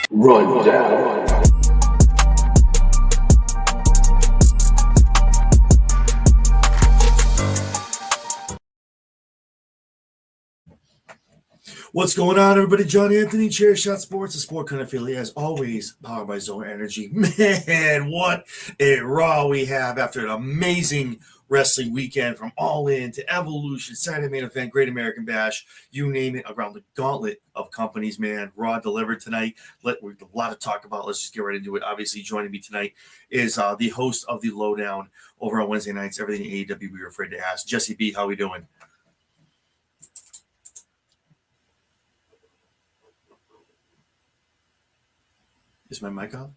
Rundown. What's going on, everybody? John Anthony, Chairshot Sports, a sport kind of affiliate, as always, powered by Zone Energy. Man, what a Raw we have after an amazing wrestling weekend from All In to Evolution, Saturday Main Event, Great American Bash, you name it, around the gauntlet of companies, man. Raw delivered tonight. We have a lot to talk about. Let's just get right into it. Obviously, joining me tonight is the host of the Lowdown over on Wednesday nights, Everything AEW We Were Afraid to Ask. Jesse B, how we doing? Is my mic off?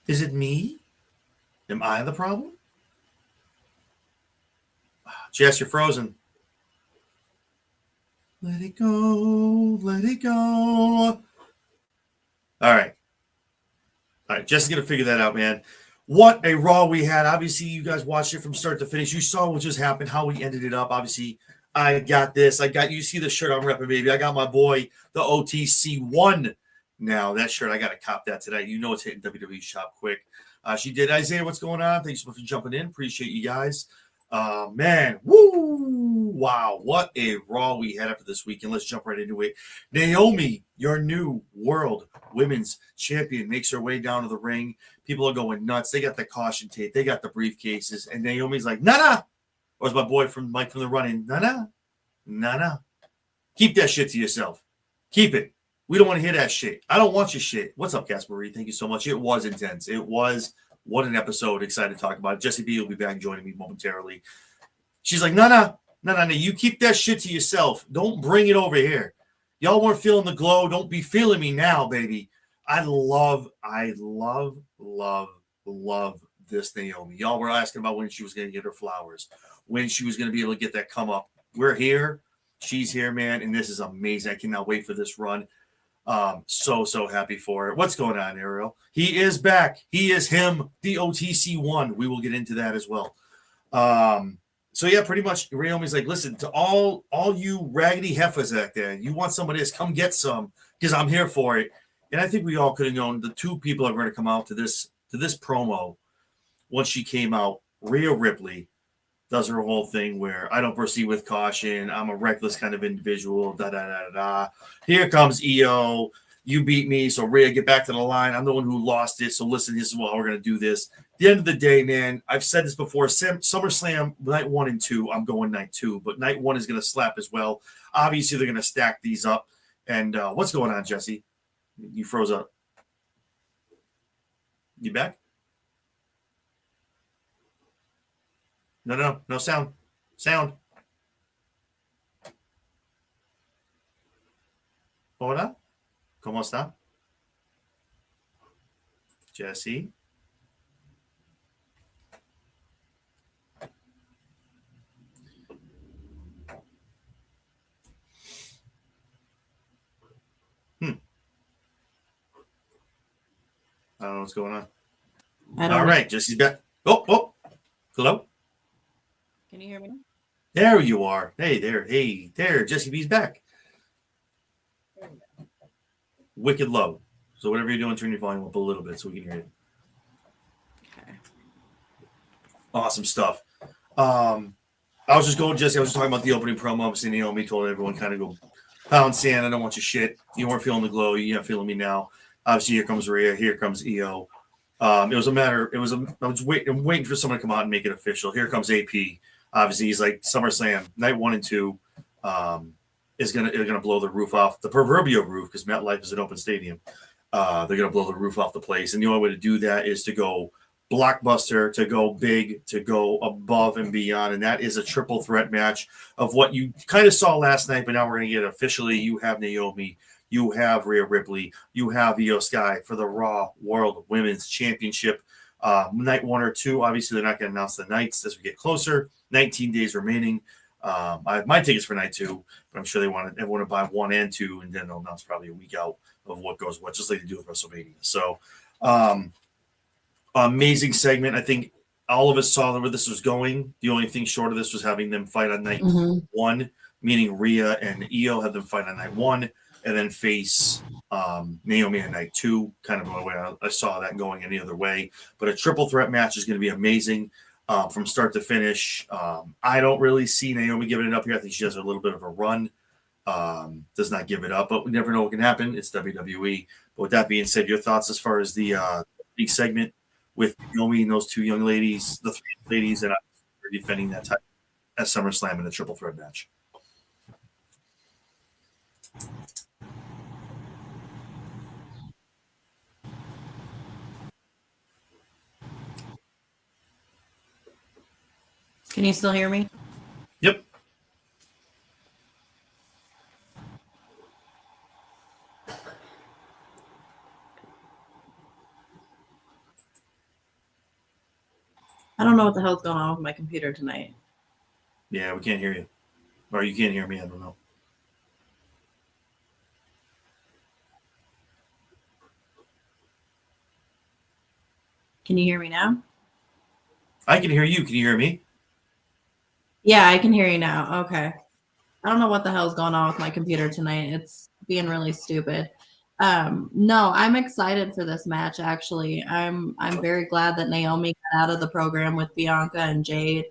Is it me? Am I the problem? Jess, you're frozen. Let it go. Let it go. All right. Jess is going to figure that out, man. What a Raw we had. Obviously, you guys watched it from start to finish. You saw what just happened, how we ended it up. Obviously, I got this. You see the shirt I'm repping, baby. I got my boy, the OTC1. Now, that shirt, I got to cop that today. You know it's hitting WWE Shop quick. She did. Isaiah, what's going on? Thanks for jumping in. Appreciate you guys. Man, woo! Wow, what a Raw we had after this weekend. Let's jump right into it. Naomi, your new World Women's Champion, makes her way down to the ring. People are going nuts. They got the caution tape. They got the briefcases. And Naomi's like, nah. Or as my boy Mike from the Running, nah. Keep that shit to yourself. Keep it. We don't want to hear that shit. I don't want your shit. What's up, Casper Reed? Thank you so much. It was intense. What an episode. Excited to talk about it. Jesse B will be back joining me momentarily. She's like, no. You keep that shit to yourself. Don't bring it over here. Y'all weren't feeling the glow. Don't be feeling me now, baby. I love this Naomi. Y'all were asking about when she was going to get her flowers, when she was going to be able to get that come up. We're here. She's here, man. And this is amazing. I cannot wait for this run. So happy for it. What's going on, Ariel? He is back. He is him, the OTC1. We will get into that as well. So yeah, pretty much Naomi's like, listen, to all you raggedy heifers out there, you want some of this, come get some, because I'm here for it. And I think we all could have known the two people are going to come out to this promo once she came out. Rhea Ripley does her whole thing where I don't proceed with caution. I'm a reckless kind of individual. Here comes EO. You beat me. So Rhea, get back to the line. I'm the one who lost it. So listen, this is how we're going to do this. At the end of the day, man, I've said this before. SummerSlam night 1 and 2. I'm going night 2, but night 1 is going to slap as well. Obviously, they're going to stack these up. And what's going on, Jesse? You froze up. You back? No sound. Hola. ¿Cómo está? Jesse. I don't know what's going on. All right, Jesse's back. Oh. Hello? Can you hear me? There you are. Hey there. Jesse B's back. Wicked low. So whatever you're doing, turn your volume up a little bit so we can hear you. Okay. Awesome stuff. I was just talking about the opening promo. Obviously, Naomi told everyone kind of go pound sand. I don't want your shit. You weren't feeling the glow. You're not feeling me now. Obviously, here comes Rhea. Here comes EO. I'm waiting for someone to come out and make it official. Here comes AP. Obviously, he's like SummerSlam night 1 and 2 is gonna blow the roof off the proverbial roof because MetLife is an open stadium. They're gonna blow the roof off the place, and the only way to do that is to go blockbuster, to go big, to go above and beyond, and that is a triple threat match of what you kind of saw last night. But now we're gonna get it officially. You have Naomi. You have Rhea Ripley. You have Io Sky for the Raw World Women's Championship. Night 1 or 2. Obviously, they're not going to announce the nights as we get closer. 19 days remaining. I have my tickets for night 2, but I'm sure they want everyone to buy 1 and 2, and then they'll announce probably a week out of what goes what, just like they do with WrestleMania. So, amazing segment. I think all of us saw where this was going. The only thing short of this was having them fight on night 1, meaning Rhea and Io have them fight on night 1. and then face Naomi at night 2, kind of the way I saw that going any other way. But a triple threat match is going to be amazing from start to finish. I don't really see Naomi giving it up here. I think she has a little bit of a run. Does not give it up, but we never know what can happen. It's WWE. But with that being said, your thoughts as far as the big segment with Naomi and those 2 young ladies, the 3 ladies that are defending that title at SummerSlam in a triple threat match. Can you still hear me? Yep. I don't know what the hell's going on with my computer tonight. Yeah, we can't hear you. Or you can't hear me. I don't know. Can you hear me now? I can hear you. Can you hear me? Yeah, I can hear you now. Okay. I don't know what the hell's going on with my computer tonight. It's being really stupid. No, I'm excited for this match. Actually, I'm very glad that Naomi got out of the program with Bianca and Jade,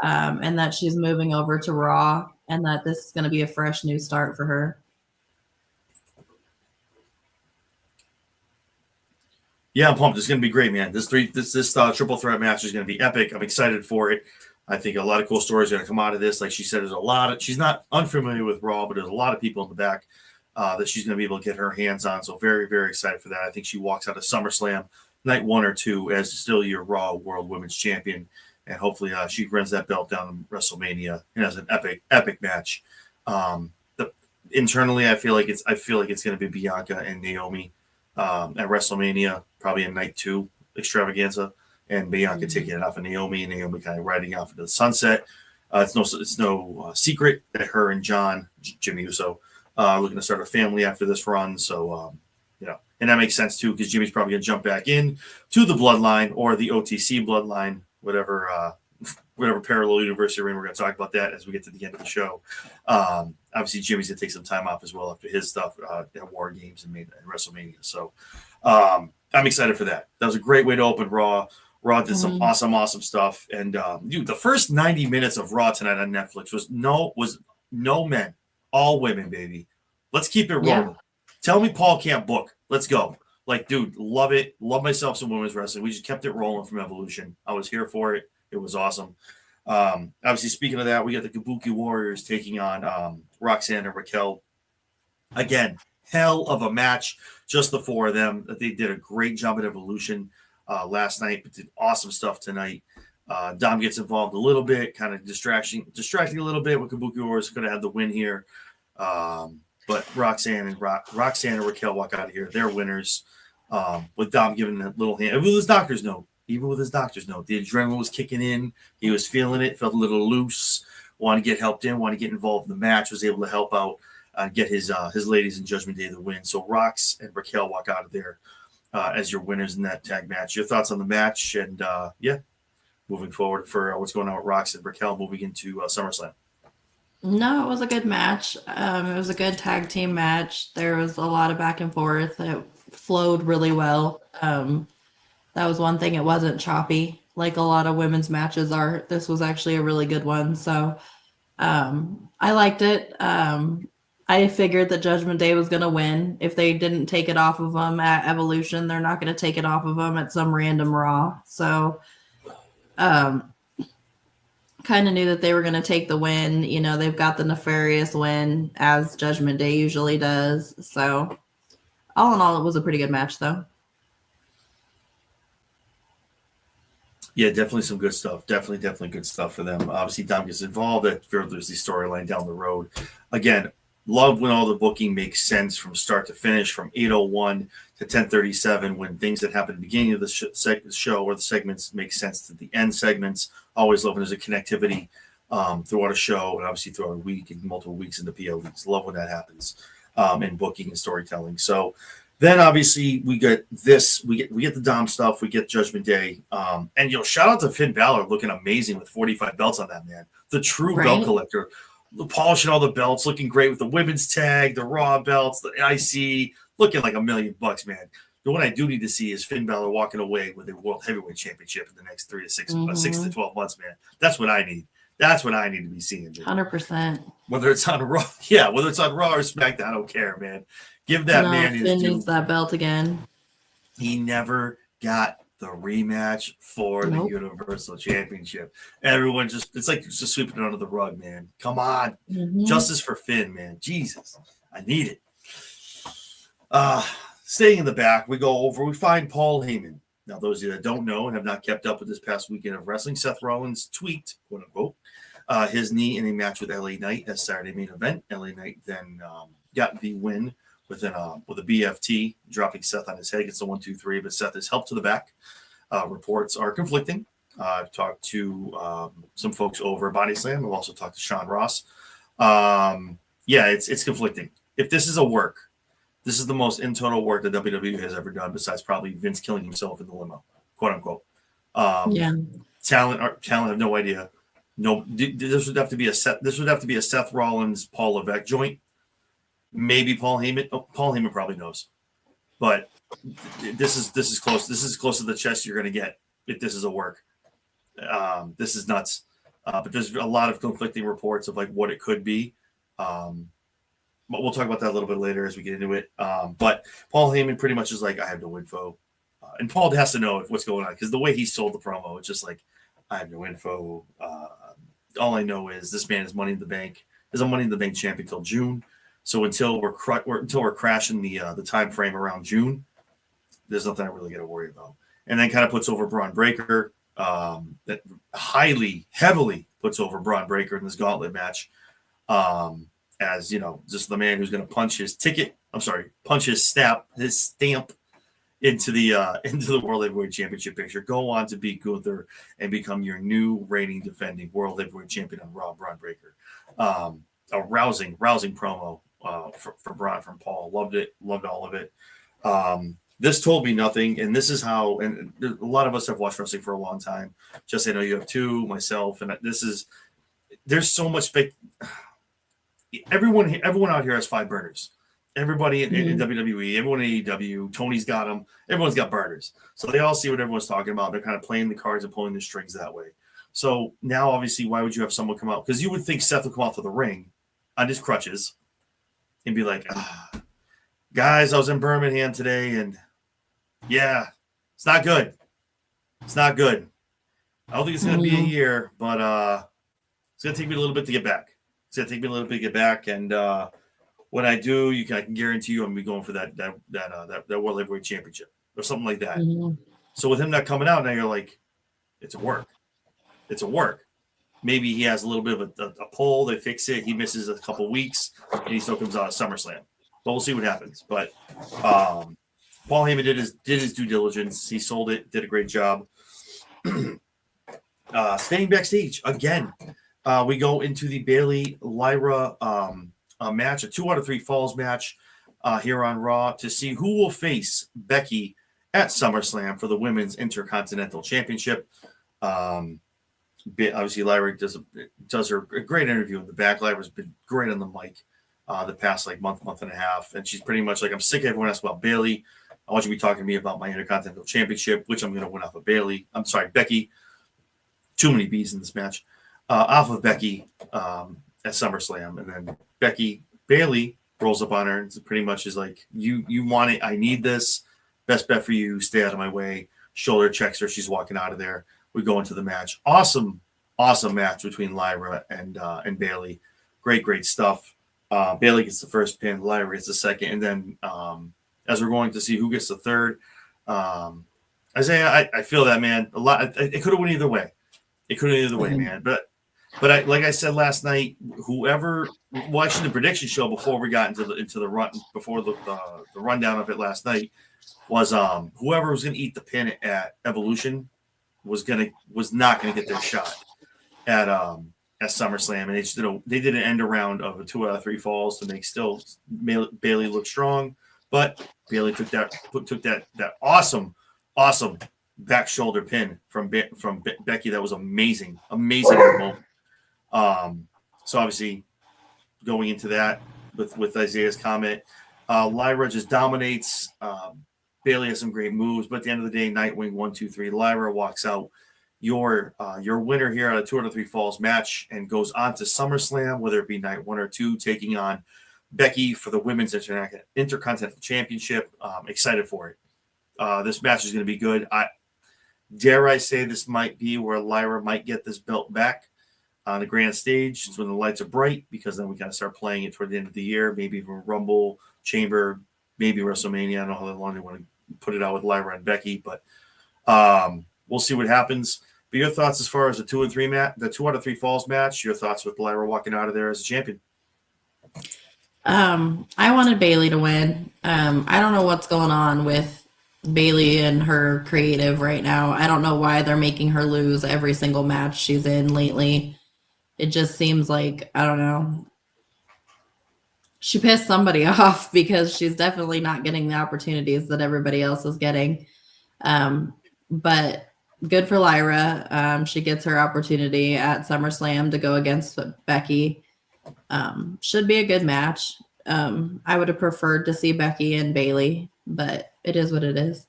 and that she's moving over to Raw, and that this is going to be a fresh new start for her. Yeah, I'm pumped. It's going to be great, man. This triple threat match is going to be epic. I'm excited for it. I think a lot of cool stories are going to come out of this. Like she said, there's a lot of. She's not unfamiliar with Raw, but there's a lot of people in the back that she's going to be able to get her hands on. So very, very excited for that. I think she walks out of SummerSlam night 1 or 2 as still your Raw World Women's Champion, and hopefully she runs that belt down in WrestleMania and has an epic match. Internally, I feel like it's going to be Bianca and Naomi at WrestleMania, probably a night 2 extravaganza, and Bianca taking it off of Naomi, and Naomi kind of riding off into the sunset. It's no secret that her and Jimmy Uso, looking to start a family after this run. So, and that makes sense too, because Jimmy's probably going to jump back in to the bloodline or the OTC bloodline, whatever parallel universe you're in. We're going to talk about that as we get to the end of the show. Obviously, Jimmy's going to take some time off as well after his stuff at War Games and WrestleMania. So I'm excited for that. That was a great way to open Raw. Raw did some awesome stuff. And the first 90 minutes of Raw tonight on Netflix was no men, all women, baby. Let's keep it rolling. Yeah. Tell me Paul can't book. Let's go. Like, dude, love it. Love myself some women's wrestling. We just kept it rolling from Evolution. I was here for it. It was awesome. Obviously, speaking of that, we got the Kabuki Warriors taking on Roxanne and Raquel. Again, hell of a match. Just the 4 of them. They did a great job at Evolution last night, but did awesome stuff tonight. Dom gets involved a little bit, kind of distracting a little bit with Kabuki Warriors. Could have had the win here. But Roxanne and Raquel walk out of here. They're winners. With Dom giving that little hand. Even with his doctor's note, the adrenaline was kicking in. He was feeling it, felt a little loose, wanted to get helped in, wanted to get involved in the match, was able to help out and get his ladies in Judgment Day the win. So Rox and Raquel walk out of there as your winners in that tag match. Your thoughts on the match and, moving forward for what's going on with Rox and Raquel moving into SummerSlam. No, it was a good match. It was a good tag team match. There was a lot of back and forth. It flowed really well. That was one thing. It wasn't choppy like a lot of women's matches are. This was actually a really good one. So I liked it. I figured that Judgment Day was going to win. If they didn't take it off of them at Evolution, they're not going to take it off of them at some random Raw. So kind of knew that they were going to take the win. You know, they've got the nefarious win as Judgment Day usually does. So all in all, it was a pretty good match though. Yeah, definitely some good stuff. Definitely good stuff for them. Obviously, Dom gets involved. That furthers the storyline down the road. Again, love when all the booking makes sense from start to finish, from 8:01 to 10:37, when things that happen at the beginning of the show or the segments make sense to the end segments. Always love when there's a connectivity throughout a show and obviously throughout a week and multiple weeks in the PLEs. Love when that happens in booking and storytelling. So then obviously we get this, we get the Dom stuff, we get Judgment Day. And shout out to Finn Balor looking amazing with 45 belts on that man. The true belt collector. Polishing all the belts, looking great with the women's tag, the Raw belts, the IC, looking like $1 million, man. But what I do need to see is Finn Balor walking away with a World Heavyweight Championship in the next 6 to 12 months, man. That's what I need. That's what I need to be seeing. 100%. Whether it's on Raw, whether it's on Raw or SmackDown, I don't care, man. Give that man his Finn due. needs that belt again. He never got the rematch for the Universal Championship. Everyone it's like just sweeping it under the rug, man. Come on. Justice for Finn, man. Jesus. I need it. Staying in the back, we find Paul Heyman. Now, those of you that don't know and have not kept up with this past weekend of wrestling, Seth Rollins tweaked, quote unquote, his knee in a match with LA Knight as Saturday main event. LA Knight then got the win with a BFT, dropping Seth on his head. Gets the 1-2-3, but Seth is helped to the back. Reports are conflicting. I've talked to some folks over Body Slam. I've also talked to Sean Ross. It's conflicting. If this is a work, this is the most internal work that WWE has ever done, besides probably Vince killing himself in the limo, quote unquote. Talent, I have no idea. No, this would have to be a Seth Rollins, Paul Levesque joint. Maybe Paul Heyman. Oh, Paul Heyman probably knows, but this is close. This is close to the chest you're going to get if this is a work. This is nuts. But there's a lot of conflicting reports of like what it could be. But we'll talk about that a little bit later as we get into it. But Paul Heyman pretty much is like, I have no info. And Paul has to know what's going on because the way he sold the promo, it's just like, I have no info. All I know is this man is Money in the Bank. Is a Money in the Bank champion until June. So until we're crashing the time frame around June, there's nothing I really got to worry about. And then kind of puts over Braun Breaker. That heavily puts over Braun Breaker in this gauntlet match. As you know, just the man who's going to punch his stamp into the World Heavyweight Championship picture. Go on to beat Gunther and become your new reigning defending World Heavyweight Champion on Raw, Braun Breaker. A rousing promo for Braun from Paul. Loved it. Loved all of it. This told me nothing, and this is how. And a lot of us have watched wrestling for a long time. Just I know you have too, myself, and there's so much fake. Everyone out here has 5 burners. Everybody in WWE, everyone in AEW, Tony's got them. Everyone's got burners. So they all see what everyone's talking about. They're kind of playing the cards and pulling the strings that way. So now, obviously, why would you have someone come out? Because you would think Seth would come out to the ring on his crutches and be like, guys, I was in Birmingham today, and yeah, it's not good. It's not good. I don't think it's going to be a year, but it's going to take me a little bit to get back. And when I do, I can guarantee you I'm going to be going for that World Heavyweight Championship or something like that. So with him not coming out, now you're like, it's a work. Maybe he has a little bit of a pull. They fix it. He misses a couple weeks, and he still comes out of SummerSlam. But we'll see what happens. But Paul Heyman did his due diligence. He sold it. Did a great job. Staying backstage again. We go into the Bayley Lyra match, a 2 out of 3 falls match here on Raw to see who will face Becky at SummerSlam for the Women's Intercontinental Championship. Obviously, Lyra does her a great interview in the back. Lyra's been great on the mic the past month and a half, and she's pretty much like, I'm sick of everyone asking about Bayley. I want you to be talking to me about my Intercontinental Championship, which I'm going to win off of Becky. Too many B's in this match. Off of Becky at SummerSlam, and then Bayley rolls up on her and pretty much is like, you want it, I need this, best bet for you, stay out of my way. Shoulder checks her, she's walking out of there. We go into the match. Awesome match between Lyra and Bayley. Great stuff. Bayley gets the first pin, Lyra gets the second, and then as we're going to see who gets the third, Isaiah, I feel that, man, a lot. It could have went either way. Man. But like I said last night, whoever watching the prediction show before we got into the run before the rundown of it last night was whoever was going to eat the pin at Evolution was not going to get their shot at SummerSlam, and they did an end around of a 2 out of 3 falls to make still Bayley look strong, but Bayley took that awesome back shoulder pin from Becky. That was amazing moment. So obviously going into that with Isaiah's comment, Lyra just dominates. Bailey has some great moves, but at the end of the day, Nightwing 1-2-3. Lyra walks out your winner here on a 2 out of 3 falls match and goes on to SummerSlam, whether it be night 1 or 2, taking on Becky for the Women's Intercontinental Championship. Excited for it. This match is going to be good. Dare I say this might be where Lyra might get this belt back on the grand stage. It's when the lights are bright, because then we kind of start playing it toward the end of the year, maybe even Rumble, Chamber, maybe WrestleMania. I don't know how long they want to put it out with Lyra and Becky, but we'll see what happens. But your thoughts as far as the 2 and 3 match, the 2 out of 3 falls match, your thoughts with Lyra walking out of there as a champion? I wanted Bailey to win. I don't know what's going on with Bailey and her creative right now. I don't know why they're making her lose every single match she's in lately. It just seems like, I don't know. She pissed somebody off, because she's definitely not getting the opportunities that everybody else is getting. But good for Lyra. She gets her opportunity at SummerSlam to go against Becky. Should be a good match. I would have preferred to see Becky and Bailey, but it is what it is.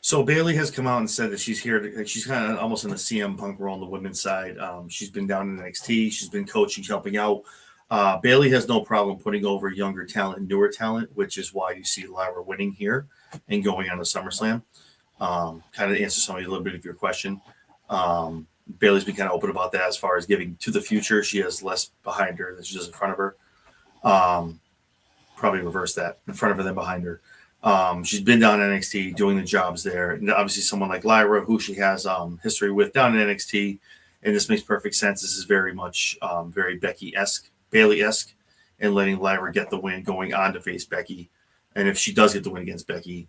So Bailey has come out and said that she's here. She's kind of almost in the CM Punk role on the women's side. She's been down in NXT. She's been coaching, helping out. Bailey has no problem putting over younger talent, newer talent, which is why you see Lyra winning here and going on to SummerSlam. Kind of to answer some of a little bit of your question. Bailey's been kind of open about that as far as giving to the future. She has less behind her than she does in front of her. Probably reverse that, in front of her than behind her. She's been down in NXT doing the jobs there. And obviously someone like Lyra, who she has history with down in NXT, and this makes perfect sense. This is very much very Becky-esque, Bailey-esque, and letting Lyra get the win going on to face Becky. And if she does get the win against Becky,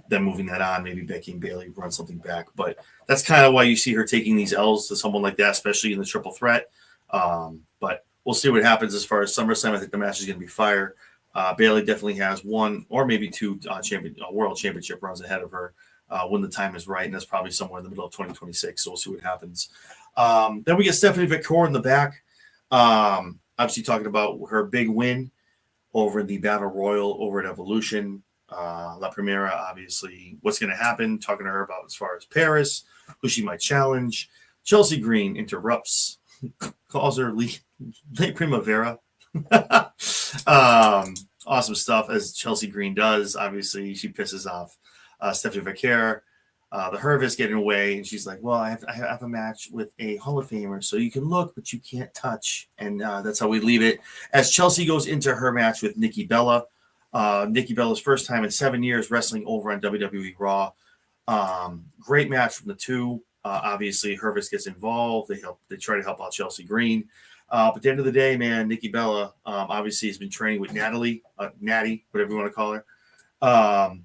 then moving that on, maybe Becky and Bailey run something back. But that's kind of why you see her taking these L's to someone like that, especially in the triple threat. But we'll see what happens as far as SummerSlam. I think the match is going to be fire. Bailey definitely has 1 or maybe 2 world championship runs ahead of her when the time is right, and that's probably somewhere in the middle of 2026. So we'll see what happens. Then we get Stephanie Victor in the back. Obviously talking about her big win over the Battle Royal over at Evolution. La Primera, obviously, what's going to happen, talking to her about as far as Paris, who she might challenge. Chelsea Green interrupts, calls her late Primavera. Awesome stuff, as Chelsea Green does. Obviously, she pisses off Stephanie Victor. The Hervis getting away, and she's like, well, I have a match with a Hall of Famer, so you can look, but you can't touch. And that's how we leave it. As Chelsea goes into her match with Nikki Bella. Nikki Bella's first time in 7 years wrestling over on WWE Raw. Great match from the two. Obviously, Hervis gets involved. They try to help out Chelsea Green. But at the end of the day, man, Nikki Bella obviously has been training with Natty, whatever you want to call her.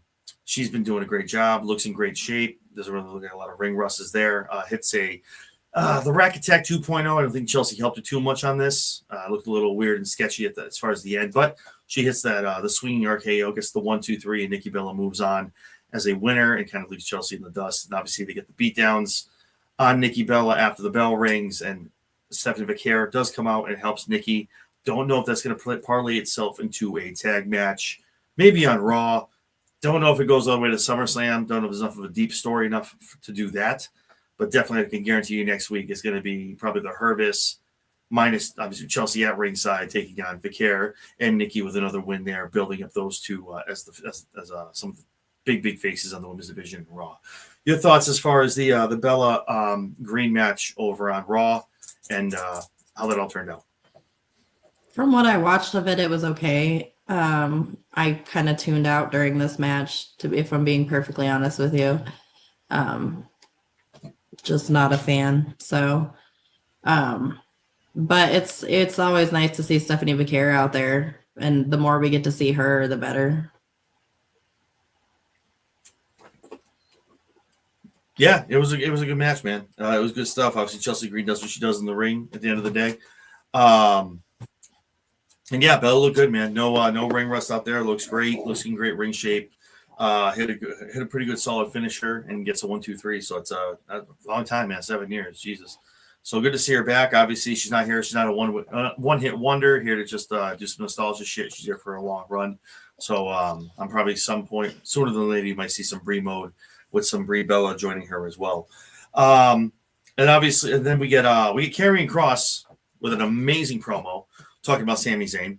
She's been doing a great job, looks in great shape. Doesn't really look at a lot of ring russes there. Hits the Rack Attack 2.0. I don't think Chelsea helped her too much on this. Looked a little weird and sketchy as far as the end, but she hits that the swinging RKO, gets the 1-2-3, and Nikki Bella moves on as a winner and kind of leaves Chelsea in the dust. And obviously they get the beatdowns on Nikki Bella after the bell rings, and Stephanie Victor does come out and helps Nikki. Don't know if that's going to parlay itself into a tag match, maybe on Raw. Don't know if it goes all the way to SummerSlam. Don't know if there's enough of a deep story enough to do that. But definitely I can guarantee you next week it's going to be probably the Hervis minus, obviously, Chelsea at ringside taking on Victor, and Nikki with another win there, building up those two as some of the big faces on the women's division in Raw. Your thoughts as far as the Bella Green match over on Raw and how that all turned out? From what I watched of it, it was okay. I kind of tuned out during this match, if I'm being perfectly honest with you. Just not a fan. So, but it's always nice to see Stephanie Victor out there, and the more we get to see her, the better. Yeah, it was a good match, man. It was good stuff. Obviously, Chelsea Green does what she does in the ring at the end of the day. And yeah, Bella looked good, man. No ring rust out there. Looks great. Looks in great ring shape. Hit a pretty good solid finisher and gets a 1-2-3. So it's a long time, man. 7 years, Jesus. So good to see her back. Obviously, she's not here. She's not a one-hit wonder here to just do some nostalgia shit. She's here for a long run. So I'm probably some point sooner than later you might see some Brie mode with some Brie Bella joining her as well. And obviously, and then we get Karrion Kross with an amazing promo talking about Sami Zayn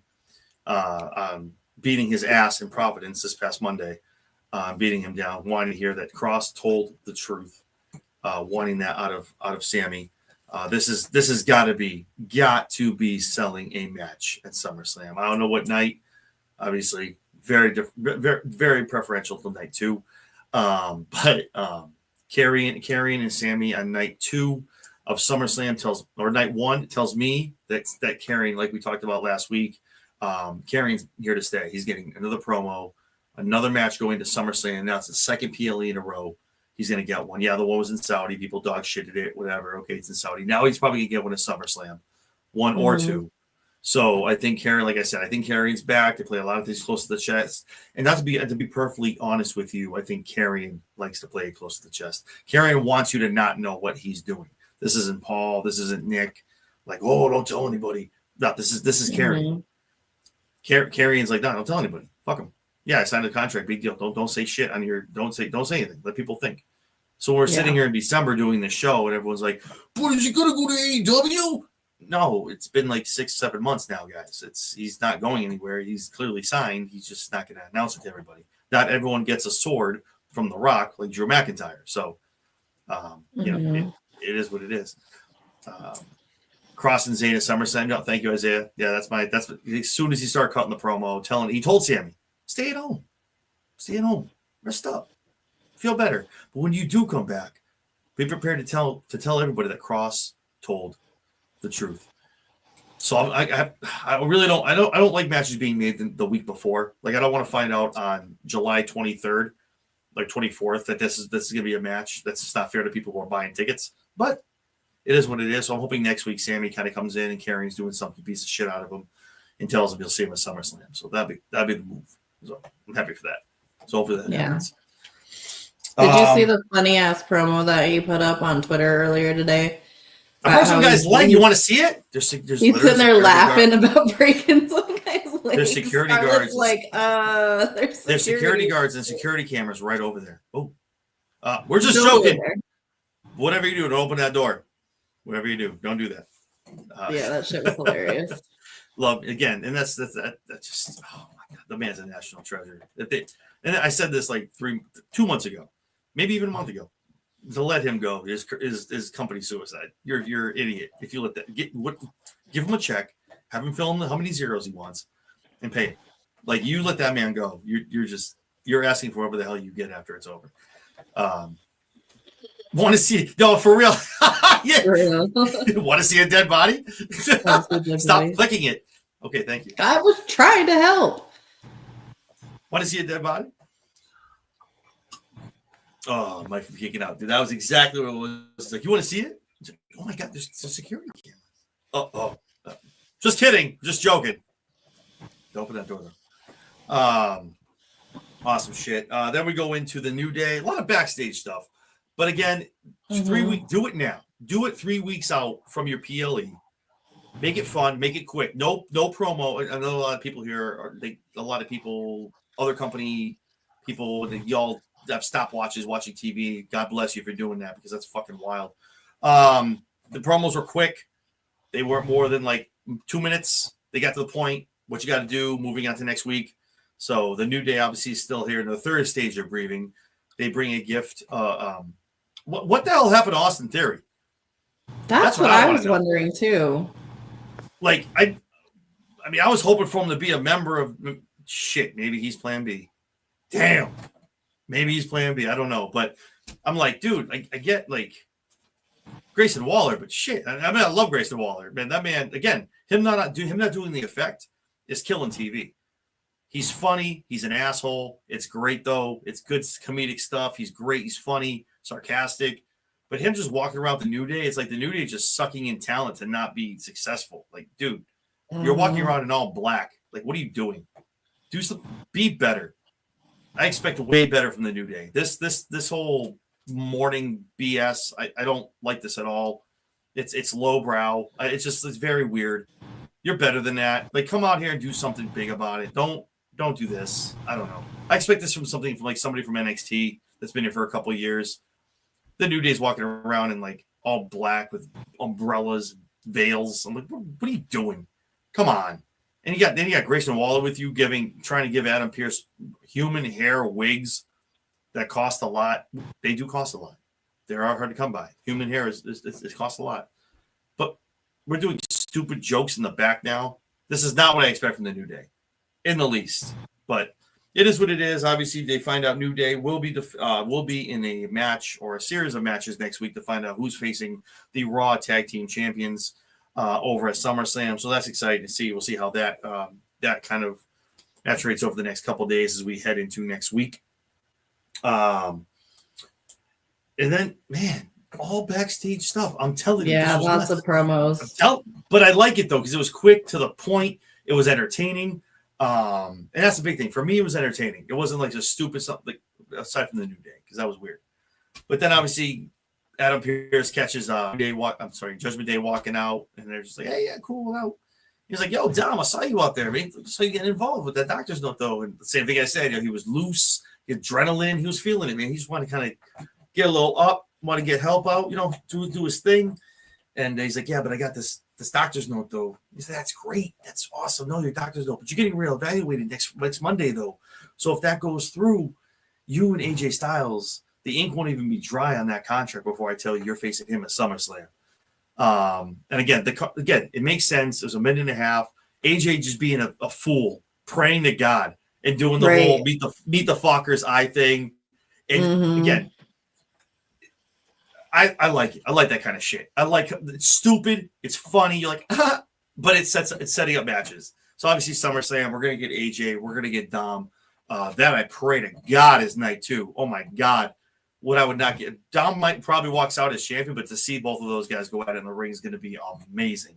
beating his ass in Providence this past Monday, beating him down, wanting to hear that Kross told the truth, wanting that out of Sami. This has got to be selling a match at SummerSlam. I don't know what night. Obviously, very very preferential to night 2. But Karrion and Sami on night 2 of SummerSlam night 1 tells me that Karrion, like we talked about last week, Karrion's here to stay. He's getting another promo, another match going to SummerSlam. Now it's the second PLE in a row. He's going to get one. Yeah, the one was in Saudi. People dog shitted it, whatever. Okay, it's in Saudi. Now he's probably going to get one at SummerSlam, one or two. So I think Karrion, like I said, I think Karrion's back. They play a lot of things close to the chest. And not to be perfectly honest with you, I think Karrion likes to play close to the chest. Karrion wants you to not know what he's doing. This isn't Paul. This isn't Nick. Like, oh, don't tell anybody. No, this is Karrion. Karrion's like, no, don't tell anybody. Fuck him. Yeah, I signed a contract. Big deal. Don't say shit on your. Don't say anything. Let people think. So we're sitting here in December doing this show, and everyone's like, "But is he gonna go to AEW?" No, it's been like 6-7 months now, guys. He's not going anywhere. He's clearly signed. He's just not going to announce it to everybody. Not everyone gets a sword from The Rock like Drew McIntyre. So, you know, it is what it is. Kross and Zayn at SummerSlam. No, thank you, Isaiah. Yeah, that's as soon as he started cutting the promo, he told Sami, stay at home, rest up, feel better. But when you do come back, be prepared to tell everybody that Kross told the truth. So I really don't like matches being made the week before. Like I don't want to find out on July 23rd, like 24th, that this is gonna be a match. That's just not fair to people who are buying tickets. But it is what it is. So I'm hoping next week Sami kind of comes in and Karrion's doing something piece of shit out of him and tells him he'll see him at SummerSlam. So that'd be the move. So I'm happy for that. So hopefully that happens. Did you see the funny ass promo that he put up on Twitter earlier today? I heard some guy's leg. You want to see it? There's he's sitting there laughing about breaking some guy's leg. There's security guards. There's security guards and security cameras right over there. Oh, we're just joking. Whatever you do, don't open that door. Whatever you do, don't do that. Yeah, that shit was hilarious. Love again, and that's just oh my god, the man's a national treasure. And I said this like 2 months ago, maybe even a month ago. To let him go is company suicide. You're an idiot if you let that give him a check, have him fill in how many zeros he wants, and pay him. Like you let that man go, you're asking for whatever the hell you get after it's over. Want to see for real? Yeah. For real. Want to see a dead body? Stop clicking it. Okay, thank you. I was trying to help. Want to see a dead body? Oh, Mike from kicking out, dude. That was exactly what it was. It's like, you want to see it? Like, oh my god, there's a security camera. Just kidding. Just joking. Don't open that door though. Awesome shit. Then we go into the New Day. A lot of backstage stuff. But again, 3 weeks. Do it now. Do it 3 weeks out from your PLE. Make it fun. Make it quick. No promo. I know a lot of people here other company people, y'all have stopwatches watching TV. God bless you for doing that because that's fucking wild. The promos were quick. They weren't more than like 2 minutes. They got to the point. What you got to do, moving on to next week. So the New Day obviously is still here in the third stage of grieving. They bring a gift. What the hell happened to Austin Theory? That's what I was wondering too. Like I mean, I was hoping for him to be a member of shit. Maybe he's Plan B. Damn. Maybe he's Plan B. I don't know, but I'm like, dude, I get like Grayson Waller, but shit. I mean, I love Grayson Waller, man. That man, again, him not doing the effect is killing TV. He's funny. He's an asshole. It's great though. It's good comedic stuff. He's great. He's funny, sarcastic. But him just walking around the New Day, it's like the New Day just sucking in talent to not be successful. Like, dude, you're walking around in all black. Like, what are you doing? Be better. I expect way better from the New Day. This whole morning BS, I don't like this at all. It's lowbrow. It's very weird. You're better than that. Like, come out here and do something big about it. Don't do this. I don't know. I expect this from somebody from NXT that's been here for a couple of years. The New Day's walking around in like all black with umbrellas, veils. I'm like, what are you doing? Come on. And you got Grayson Waller with you, trying to give Adam Pearce human hair wigs that cost a lot. They do cost a lot. They are hard to come by. Human hair it costs a lot. But we're doing stupid jokes in the back now. This is not what I expect from the New Day, in the least. But it is what it is. Obviously, they find out New Day will be in a match or a series of matches next week to find out who's facing the Raw Tag Team Champions over at SummerSlam. So that's exciting to see. We'll see how that kind of maturates over the next couple of days as we head into next week. And then, man, all backstage stuff. I'm telling you. Yeah, lots of promos. But I like it, though, because it was quick, to the point. It was entertaining. And that's the big thing. For me, it was entertaining. It wasn't like just stupid something, like, aside from the New Day, because that was weird. But then, obviously, Adam Pearce catches Judgment Day walking out, and they're just like, hey, yeah, cool, out. He's like, yo, Dom, I saw you out there, man. I saw you getting involved with that doctor's note, though. And the same thing I said, he was loose, adrenaline, he was feeling it, man. He just wanted to kind of get a little up, want to get help out, do his thing. And he's like, yeah, but I got this doctor's note, though. He said, that's great. That's awesome. No, your doctor's note. But you're getting reevaluated next Monday, though. So if that goes through, you and AJ Styles, the ink won't even be dry on that contract before I tell you you're facing him at SummerSlam. And again, it makes sense. It was a minute and a half. AJ just being a fool, praying to God and doing the whole meet the fuckers eye thing. And again, I like it. I like that kind of shit. I like it's stupid. It's funny. You're like, but it's setting up matches. So obviously SummerSlam, we're gonna get AJ, we're gonna get Dom. That I pray to God is night 2. Oh my God, what I would not get. Dom probably walks out as champion, but to see both of those guys go out in the ring is going to be amazing.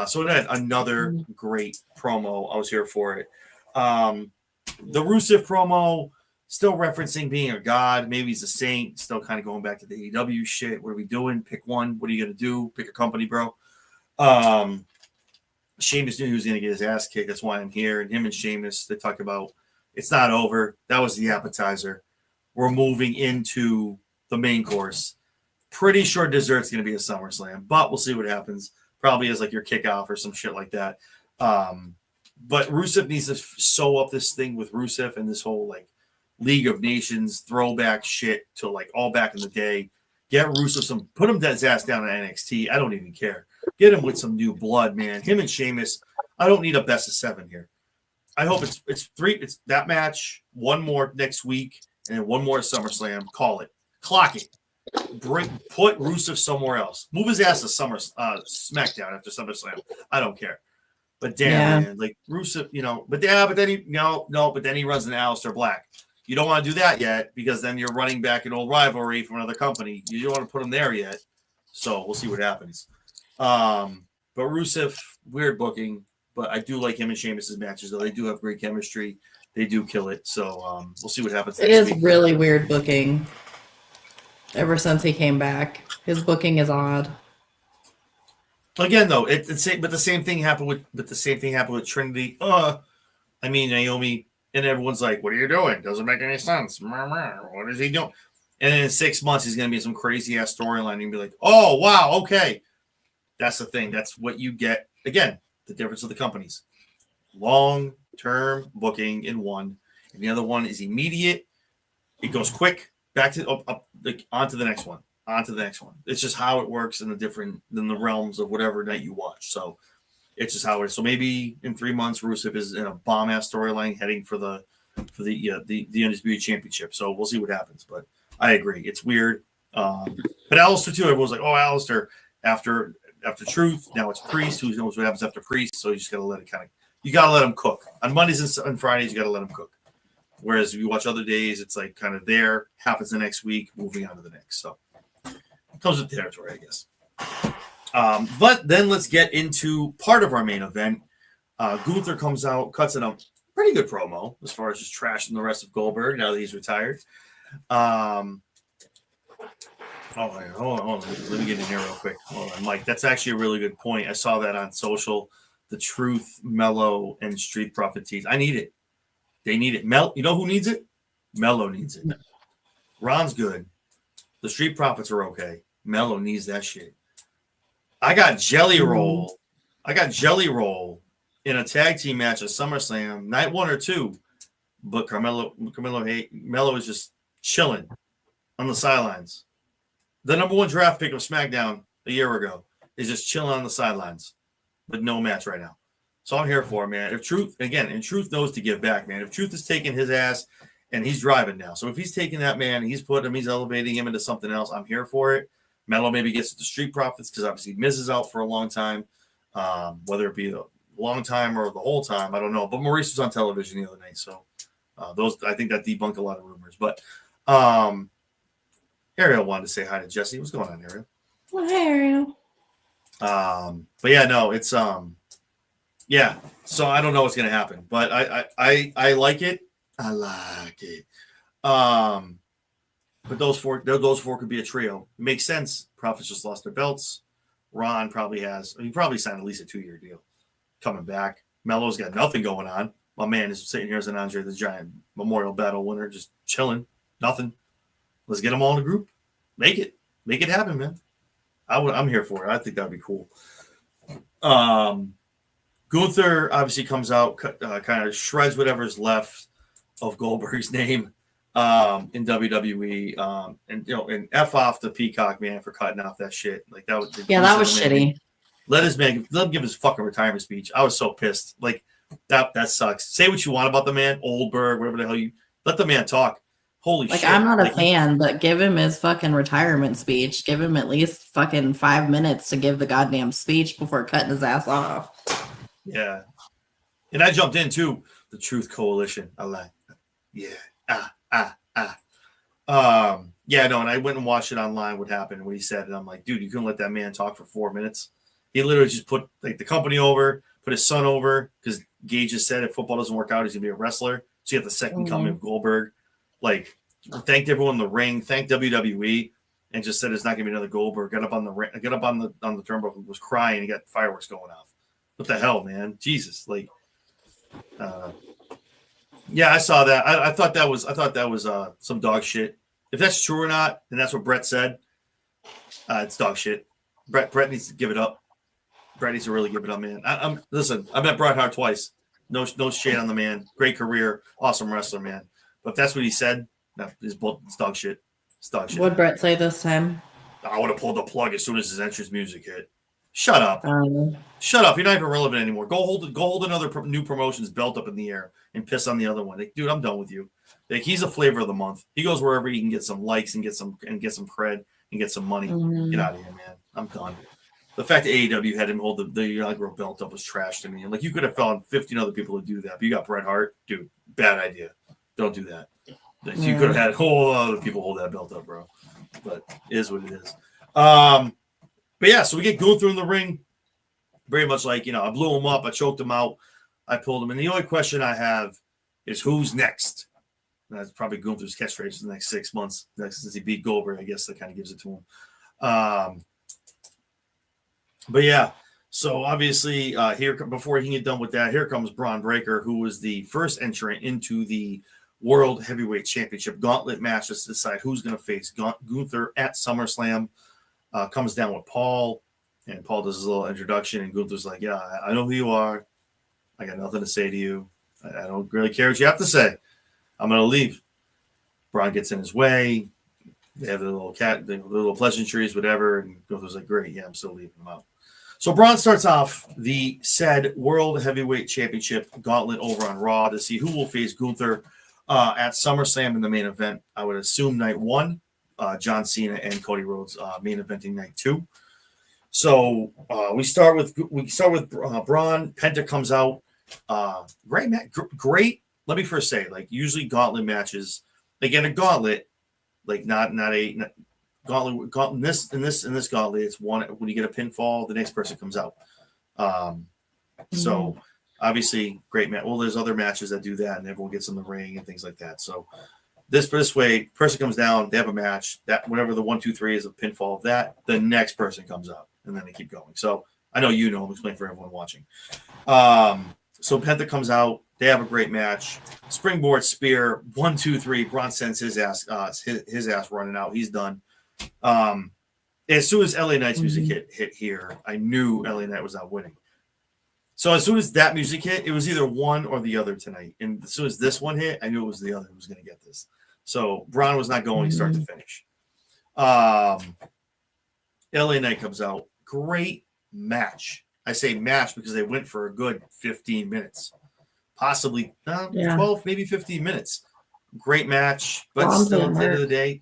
So another great promo. I was here for it. The Rusev promo. Still referencing being a god. Maybe he's a saint. Still kind of going back to the AEW shit. What are we doing? Pick one. What are you going to do? Pick a company, bro. Sheamus knew he was going to get his ass kicked. That's why I'm here. And him and Sheamus, they talk about it's not over. That was the appetizer. We're moving into the main course. Pretty sure dessert's going to be a SummerSlam, but we'll see what happens. Probably as like your kickoff or some shit like that. But Rusev needs to sew up this thing with Rusev and this whole like League of Nations throwback shit to like all back in the day. Get Rusev put him his ass down at NXT. I don't even care. Get him with some new blood, man. Him and Sheamus. I don't need a best of 7 here. I hope it's 3. It's that match, one more next week, and then one more at SummerSlam. Call it. Clock it. Put Rusev somewhere else. Move his ass to SmackDown after SummerSlam. I don't care. But damn, man, like Rusev, but then he runs into Aleister Black. You don't want to do that yet because then you're running back an old rivalry from another company. You don't want to put him there yet. So we'll see what happens. But Rusev, weird booking, but I do like him and Sheamus' matches, though. They do have great chemistry. They do kill it. So we'll see what happens. It is really weird booking. Ever since he came back, his booking is odd. Again, though, but the same thing happened with Trinity. Naomi. And everyone's like, what are you doing? Doesn't make any sense. What is he doing? And then in 6 months, he's going to be some crazy-ass storyline. And be like, oh, wow, okay. That's the thing. That's what you get. Again, the difference of the companies. Long-term booking in one. And the other one is immediate. It goes quick. Back to on to the next one. On to the next one. It's just how it works in the realms of whatever night you watch. So it's just how it is. So maybe in 3 months, Rusev is in a bomb-ass storyline heading for the Undisputed Championship. So we'll see what happens. But I agree. It's weird. But Aleister, too, everyone's like, oh, Aleister, after Truth, now it's Priest. Who knows what happens after Priest? So you just got to let it you got to let him cook. On Mondays and Fridays, you got to let him cook. Whereas if you watch other days, it's like kind of there, happens the next week, moving on to the next. So it comes with the territory, I guess. But then let's get into part of our main event. Gunther comes out, cuts in a pretty good promo as far as just trashing the rest of Goldberg now that he's retired. Oh, yeah. Hold on. Let me get in here real quick. Hold on, Mike. That's actually a really good point. I saw that on social. The Truth, Mellow, and Street Profit tees. I need it. They need it. You know who needs it? Mellow needs it. Ron's good. The Street Profits are okay. Mellow needs that shit. I got Jelly Roll. I got Jelly Roll in a tag team match at SummerSlam, night 1 or 2. But Mello is just chilling on the sidelines. The number 1 draft pick of SmackDown a year ago is just chilling on the sidelines with no match right now. So I'm here for it, man. If Truth knows to give back, man. If Truth is taking his ass and he's driving now. So if he's taking that man, he's elevating him into something else. I'm here for it. Mello maybe gets to the Street Profits because obviously Miz is out for a long time. Whether it be a long time or the whole time, I don't know. But Maurice was on television the other night, so I think that debunked a lot of rumors. But Ariel wanted to say hi to Jesse. What's going on, Ariel? Well, hey, Ariel. But yeah, no, it's yeah. So I don't know what's gonna happen, but I like it. I like it. But those four could be a trio. It makes sense. Profits just lost their belts. Ron probably he probably signed at least a 2-year deal. Coming back. Mello's got nothing going on. My man is sitting here as an Andre the Giant Memorial Battle winner, just chilling. Nothing. Let's get them all in a group. Make it happen, man. I'm here for it. I think that'd be cool. Gunther obviously comes out, kind of shreds whatever's left of Goldberg's name in WWE, and F off the Peacock, man, for cutting off that shit. Like that was shitty. Let him give his fucking retirement speech. I was so pissed. Like that sucks. Say what you want about the man, Oldberg, whatever the hell you let the man talk. Holy shit. I'm not a fan, but give him his fucking retirement speech. Give him at least fucking 5 minutes to give the goddamn speech before cutting his ass off. Yeah. And I jumped in too. The Truth Coalition. I like that. Yeah. Yeah, no, and I went and watched it online what happened, what he said, and I'm like, dude, you couldn't let that man talk for 4 minutes. He literally just put like the company over, put his son over, because Gage just said if football doesn't work out, he's gonna be a wrestler. So you have the second coming of Goldberg. Like, thanked everyone in the ring, thanked WWE, and just said it's not gonna be another Goldberg. Got up on the turnbuckle, was crying, and got fireworks going off. What the hell, man? Jesus, like, yeah, I saw that. I thought that was some dog shit. If that's true or not, and that's what Brett said, it's dog shit. Brett needs to give it up. Brett needs to really give it up, man. Listen. I met Bret Hart twice. No shade on the man. Great career, awesome wrestler, man. But if that's what he said, it's dog shit. It's dog shit. What'd Brett say this time? I would have pulled the plug as soon as his entrance music hit. Shut up. Shut up. You're not even relevant anymore. Go hold another new promotion's belt up in the air and piss on the other one. Like, dude, I'm done with you. Like, he's a flavor of the month. He goes wherever he can get some likes and get some cred and get some money. Get out of here, man. I'm done. The fact that AEW had him hold the inaugural belt up was trash to me. And like, you could have found 15 other people to do that, but you got Bret Hart, dude. Bad idea. Don't do that. You could have had a whole lot of people hold that belt up, bro. But it is what it is. But yeah, so we get Gunther in the ring. Very much like, I blew him up. I choked him out. I pulled him. And the only question I have is who's next? And that's probably Gunther's catchphrase for the next 6 months. Since he beat Goldberg, I guess that kind of gives it to him. But yeah, so obviously before he can get done with that, here comes Braun Breaker, who was the first entrant into the World Heavyweight Championship gauntlet match to decide who's going to face Gunther at SummerSlam. Comes down with Paul, and Paul does his little introduction, and Gunther's like, yeah, I know who you are. I got nothing to say to you. I don't really care what you have to say. I'm going to leave. Braun gets in his way. They have the little pleasantries, whatever, and Gunther's like, great, yeah, I'm still leaving him out. So Braun starts off the said World Heavyweight Championship gauntlet over on Raw to see who will face Gunther at SummerSlam in the main event. I would assume night 1. John Cena and Cody Rhodes main eventing night 2. So we start with Braun. Penta comes out. Great. Let me first say, like, usually gauntlet matches, again, a gauntlet, like not a gauntlet. In this gauntlet, it's one when you get a pinfall, the next person comes out. So obviously, great match. Well, there's other matches that do that, and everyone gets in the ring and things like that. So This way, person comes down, they have a match. That whatever the 1, 2, 3 is a pinfall of that, the next person comes up, and then they keep going. So I know you know. I'm explaining for everyone watching. So Penta comes out. They have a great match. Springboard spear, 1, 2, 3. Braun sends his ass running out. He's done. As soon as LA Knight's music hit here, I knew LA Knight was out winning. So as soon as that music hit, it was either one or the other tonight. And as soon as this one hit, I knew it was the other who was going to get this. So Braun was not going start to finish. LA Knight comes out. Great match. I say match because they went for a good 15 minutes. Possibly 12, maybe 15 minutes. Great match. But still at the end of the day,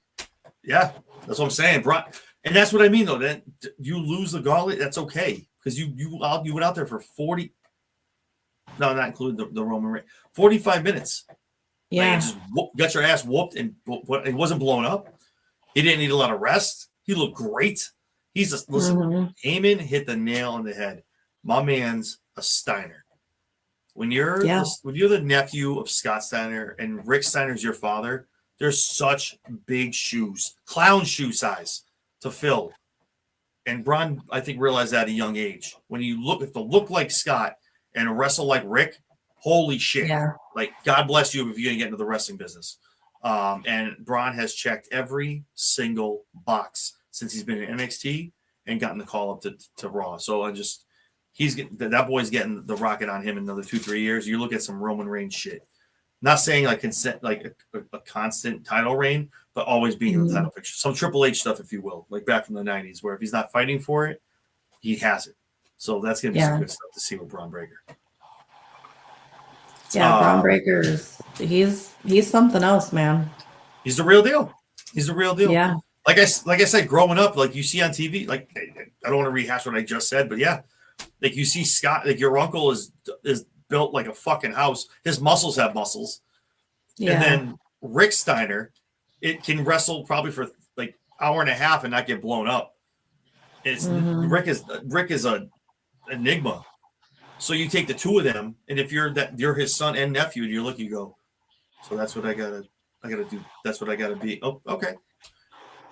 yeah, that's what I'm saying. Braun, and that's what I mean, though. That you lose the gauntlet, that's okay. Because you went out there for 40, no, not including the Roman Reigns, 45 minutes. Yeah. Like, just got your ass whooped, and it wasn't blown up. He didn't need a lot of rest. He looked great. He's just, listen, Heyman hit the nail on the head. My man's a Steiner. When you're the nephew of Scott Steiner and Rick Steiner's your father, there's such big shoes, clown shoe size to fill. And Braun, I think, realized that at a young age. When you look like Scott and wrestle like Rick, holy shit. Yeah. Like, God bless you if you're going to get into the wrestling business. And Braun has checked every single box since he's been in NXT and gotten the call up to Raw. So that boy's getting the rocket on him in another 2-3 years. You look at some Roman Reigns shit. Not saying like a constant title reign, but always being in the title picture. Some Triple H stuff, if you will, like back from the 90s, where if he's not fighting for it, he has it. So that's going to be some good stuff to see with Braun Breaker. Yeah, Braun Breaker he's something else, man. He's the real deal. Yeah. Like I said, growing up, like you see on TV, like I don't want to rehash what I just said, but yeah, like you see Scott, like your uncle is built like a fucking house. His muscles have muscles. Yeah. And then Rick Steiner, it can wrestle probably for like hour and a half and not get blown up. It's Rick is a enigma. So you take the two of them, and if you're his son and nephew, and you go, so that's what I gotta do. That's what I gotta be. Oh, okay.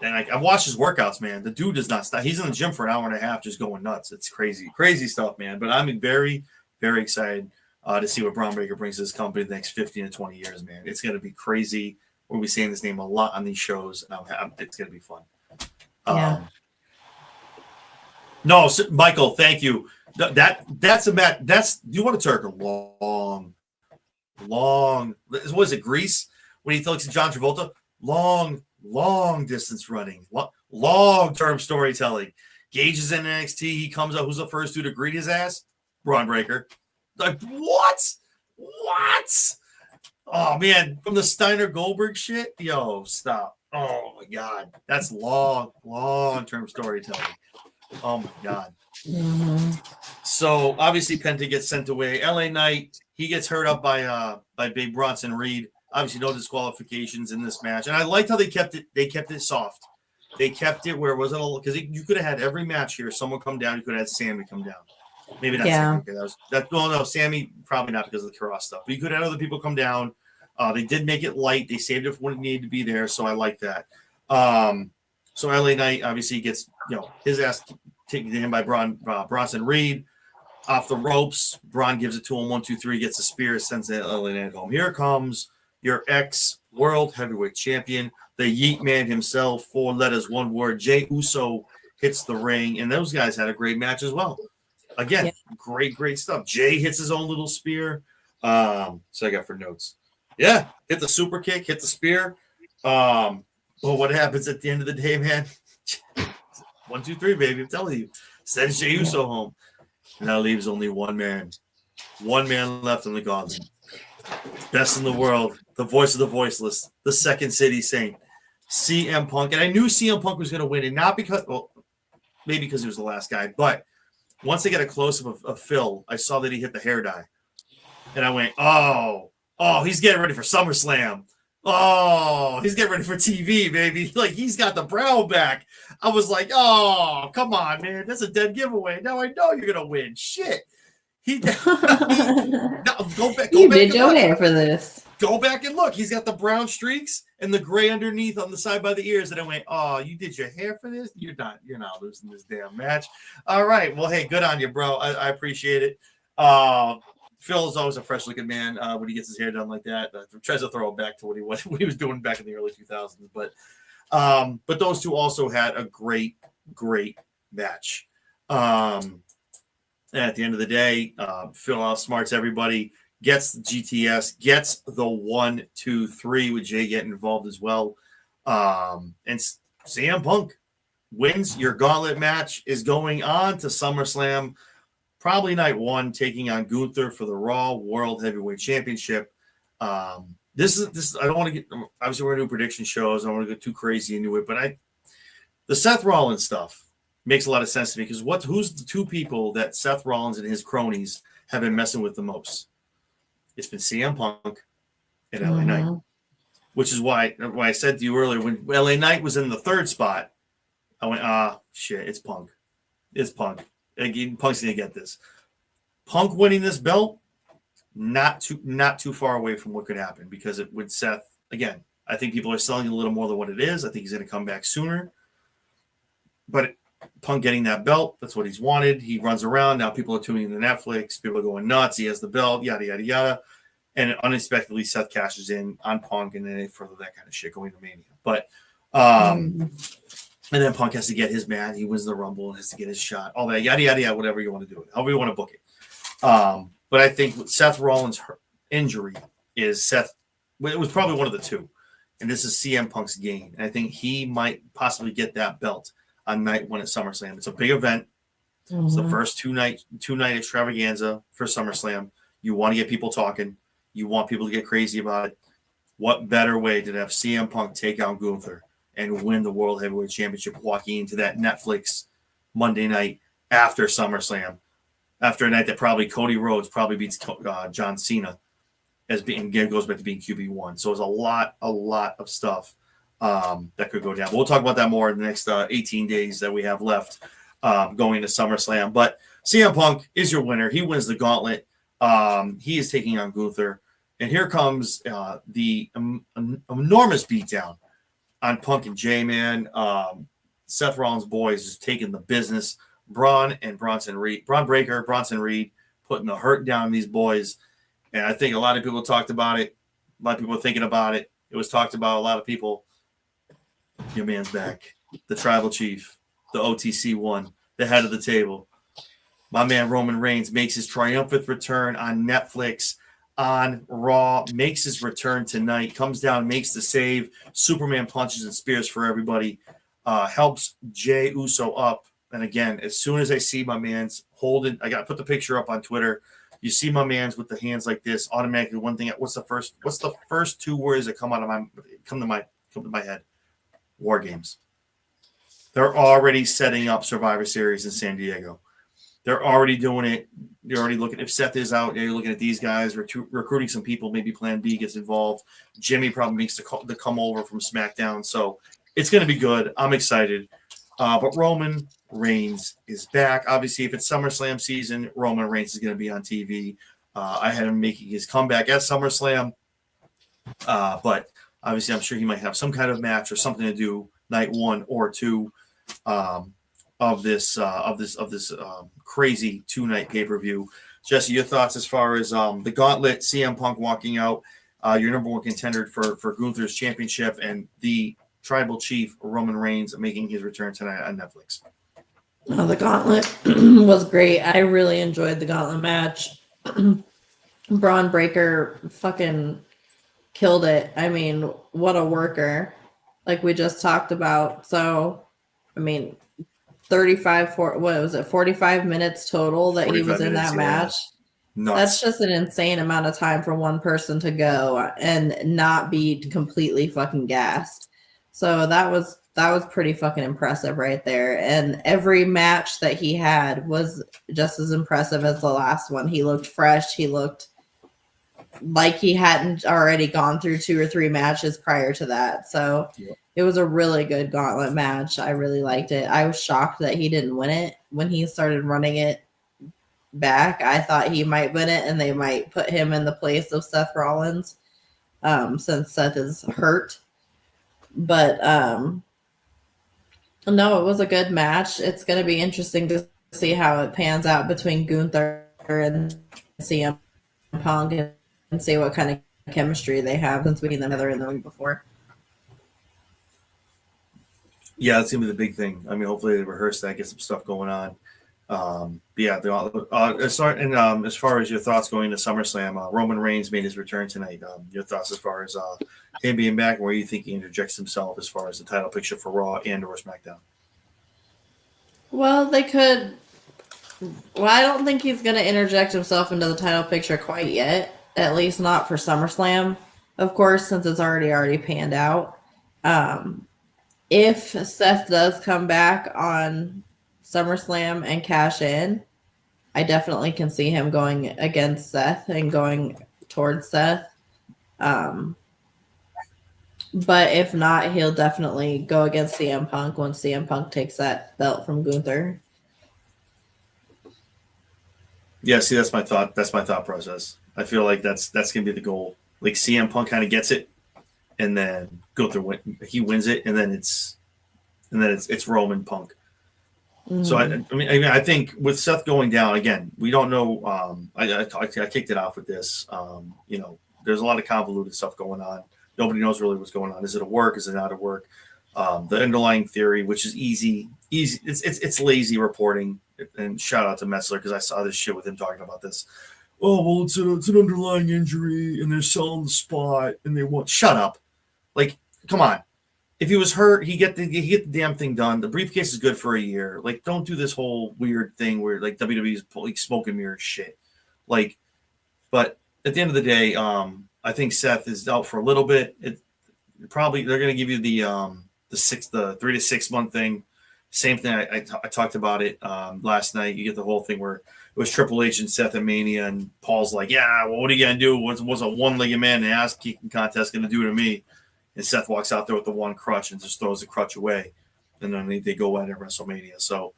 And I've watched his workouts, man. The dude does not stop. He's in the gym for an hour and a half, just going nuts. It's crazy stuff, man. But I'm very, very excited to see what Braun Breaker brings to this company the next 15 to 20 years, man. It's going to be crazy. We'll be saying this name a lot on these shows, and it's going to be fun. Yeah. No, Michael, thank you. That's a match. You want to talk a long. What was it, Grease? When he looks at John Travolta, long distance running, long-term storytelling. Gage is in NXT. He comes up. Who's the first dude to greet his ass? Braun Breaker. Like, what? Oh, man. From the Steiner Goldberg shit? Yo, stop. Oh, my God. That's long-term storytelling. Oh, my God. So, obviously, Penta gets sent away. LA Knight, he gets hurt up by Big Bronson Reed. Obviously, no disqualifications in this match. And I liked how they kept it soft. They kept it where it wasn't a, because you could have had every match here. Someone come down. You could have had Sammy come down. Maybe not Sammy. Okay, no, Sammy probably not because of the cross stuff. But you could have other people come down. They did make it light. They saved it for when it needed to be there. So I like that. So LA Knight obviously gets his ass taken to him by Bronson Reed off the ropes. Braun gives it to him. 1, 2, 3. Gets a spear. Sends LA Knight home. Here comes your ex-world heavyweight champion, the Yeet Man himself, 4 letters, 1 word. Jey Uso hits the ring, and those guys had a great match as well. Again, great stuff. Jey hits his own little spear. So I got for notes. Yeah, hit the super kick, hit the spear. But what happens at the end of the day, man? 1, 2, 3, baby. I'm telling you. Sends Jey Uso home. And that leaves only one man. One man left in the gauntlet. Best in the world, the voice of the voiceless, the Second City Saint, CM Punk. And I knew CM Punk was going to win, and not because, maybe because he was the last guy, but once they got a close-up of Phil, I saw that he hit the hair dye. And I went, oh, he's getting ready for SummerSlam. Oh, he's getting ready for TV, baby. Like, he's got the brow back. I was like, oh, come on, man. That's a dead giveaway. Now I know you're going to win. Shit. Go back did your hair for this. Go back and look. He's got the brown streaks and the gray underneath on the side by the ears. And I went, oh, you did your hair for this? You're not losing this damn match. All right. Well, hey, good on you, bro. I appreciate it. Phil is always a fresh looking man when he gets his hair done like that. Tries to throw it back to what he was doing back in the early 2000s. But those two also had a great match. And at the end of the day, Phil outsmarts everybody. Gets the GTS, gets the 1, 2, 3 with Jay getting involved as well. And CM Punk wins your gauntlet match, is going on to SummerSlam, probably night 1, taking on Gunther for the Raw World Heavyweight Championship. This is I don't want to get, obviously we're going to do prediction shows. I don't want to go too crazy into it, but the Seth Rollins stuff makes a lot of sense to me because who's the two people that Seth Rollins and his cronies have been messing with the most? It's been CM Punk and LA Knight, which is why I said to you earlier when LA Knight was in the 3rd spot, I went, shit, it's Punk. It's Punk. Again, Punk's going to get this. Punk winning this belt, not too far away from what could happen because it would Seth, again, I think people are selling a little more than what it is. I think he's going to come back sooner. But Punk getting that belt, that's what he's wanted. He runs around. Now people are tuning into Netflix. People are going nuts. He has the belt, yada, yada, yada. And unexpectedly, Seth cashes in on Punk, and then they further that kind of shit going to Mania. But, and then Punk has to get his man. He wins the Rumble and has to get his shot. All that, yada, yada, yada, whatever you want to do. However you want to book it. But I think with Seth Rollins' injury is it was probably one of the two. And this is CM Punk's gain. And I think he might possibly get that belt on night 1 at SummerSlam. It's a big event. It's the first two night extravaganza for SummerSlam. You want to get people talking. You want people to get crazy about it. What better way to have CM Punk take out Gunther and win the World Heavyweight Championship walking into that Netflix Monday night after SummerSlam, after a night that probably Cody Rhodes probably beats John Cena and goes back to being QB1. So it's a lot of stuff that could go down. We'll talk about that more in the next 18 days that we have left going to SummerSlam. But CM Punk is your winner. He wins the gauntlet. He is taking on Gunther. And here comes the enormous beatdown on Punk and J-Man. Seth Rollins' boys is taking the business. Braun Breaker, Bronson Reed, putting the hurt down on these boys. And I think a lot of people talked about it. A lot of people are thinking about it. It was talked about a lot of people. Your man's back. The tribal chief, the OTC one, the head of the table. My man Roman Reigns makes his triumphant return on Netflix, on Raw, makes his return tonight, comes down, makes the save. Superman punches and spears for everybody. Helps Jey Uso up. And again, as soon as I see my man's holding, I got to put the picture up on Twitter. You see my man's with the hands like this, automatically one thing. What's the first two words that come to my head? War Games. They're already setting up Survivor Series in San Diego. They're already doing it. They're already looking. If Seth is out, you're looking at these guys recruiting some people. Maybe Plan B gets involved. Jimmy probably makes the come over from SmackDown. So it's going to be good. I'm excited. But Roman Reigns is back. Obviously, if it's SummerSlam season, Roman Reigns is going to be on TV. I had him making his comeback at SummerSlam. But obviously, I'm sure he might have some kind of match or something to do night 1 or 2 of this crazy 2-night pay-per-view. Jesse, your thoughts as far as the gauntlet, CM Punk walking out, your number 1 contender for Gunther's championship, and the tribal chief Roman Reigns making his return tonight on Netflix. Oh, the gauntlet was great. I really enjoyed the gauntlet match. Braun Breaker fucking killed it. I mean, what a worker, like we just talked about. So, I mean, 45 minutes total that he was in that match. Nuts. That's just an insane amount of time for one person to go and not be completely fucking gassed. So that was pretty fucking impressive right there. And every match that he had was just as impressive as the last one. He looked fresh. He looked like he hadn't already gone through 2 or 3 matches prior to that. So It was a really good gauntlet match. I really liked it. I was shocked that he didn't win it when he started running it back. I thought he might win it and they might put him in the place of Seth Rollins. since Seth is hurt. But no, it was a good match. It's going to be interesting to see how it pans out between Gunther and CM Punk and see what kind of chemistry they have since we've seen them together in the ring before. Yeah, that's gonna be the big thing. I mean, hopefully they rehearse that, get some stuff going on. But yeah, as far as your thoughts going to SummerSlam, Roman Reigns made his return tonight. Your thoughts as far as him being back, and where you think he interjects himself as far as the title picture for Raw and or SmackDown? Well, they could. Well, I don't think he's going to interject himself into the title picture quite yet. At least not for SummerSlam, of course, since it's already panned out. If Seth does come back on SummerSlam and cash in, I definitely can see him going against Seth and going towards Seth. But if not, he'll definitely go against CM Punk once CM Punk takes that belt from Gunther. Yeah, see, that's my thought. That's my thought process. I feel like that's gonna be the goal. Like CM Punk kind of gets it, and then Gunther he wins it, and then it's Roman Punk. Mm-hmm. So I think with Seth going down again, we don't know. I kicked it off with this. There's a lot of convoluted stuff going on. Nobody knows really what's going on. Is it a work? Is it not a work? The underlying theory, which is easy. It's lazy reporting. And shout out to Metzler because I saw this shit with him talking about this. Oh well, it's an underlying injury, and they're selling the spot, and they want. Shut up! Like, come on. If he was hurt, he get the damn thing done. The briefcase is good for a year. Like, don't do this whole weird thing where like WWE is like smoke and mirror shit. Like, but at the end of the day, I think Seth is out for a little bit. Probably they're going to give you the 3 to 6 month thing. Same thing. I talked about it last night. You get the whole thing where it was Triple H and Seth and Mania, and Paul's like, "Yeah, well, what are you gonna do? What's a one-legged man in an ass kicking contest gonna do to me?" And Seth walks out there with the one crutch and just throws the crutch away, and then they go at it at WrestleMania. So,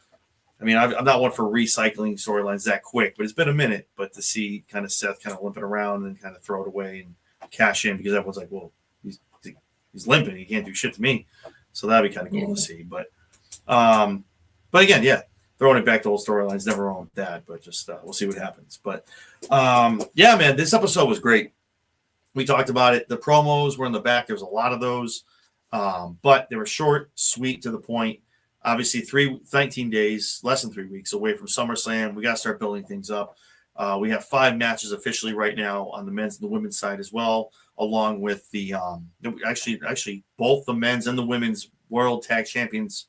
I mean, I'm not one for recycling storylines that quick, but it's been a minute. But to see kind of Seth kind of limping around and kind of throw it away and cash in because everyone's like, "Well, he's limping. He can't do shit to me." So that'd be kind of cool to see, but again, yeah, throwing it back to old storylines, never wrong with that. But just we'll see what happens. But yeah, man, this episode was great. We talked about it. The promos were in the back. There was a lot of those, but they were short, sweet, to the point. Obviously, 19 days, less than 3 weeks away from SummerSlam. We got to start building things up. We have 5 matches officially right now on the men's and the women's side as well, along with the actually both the men's and the women's World Championships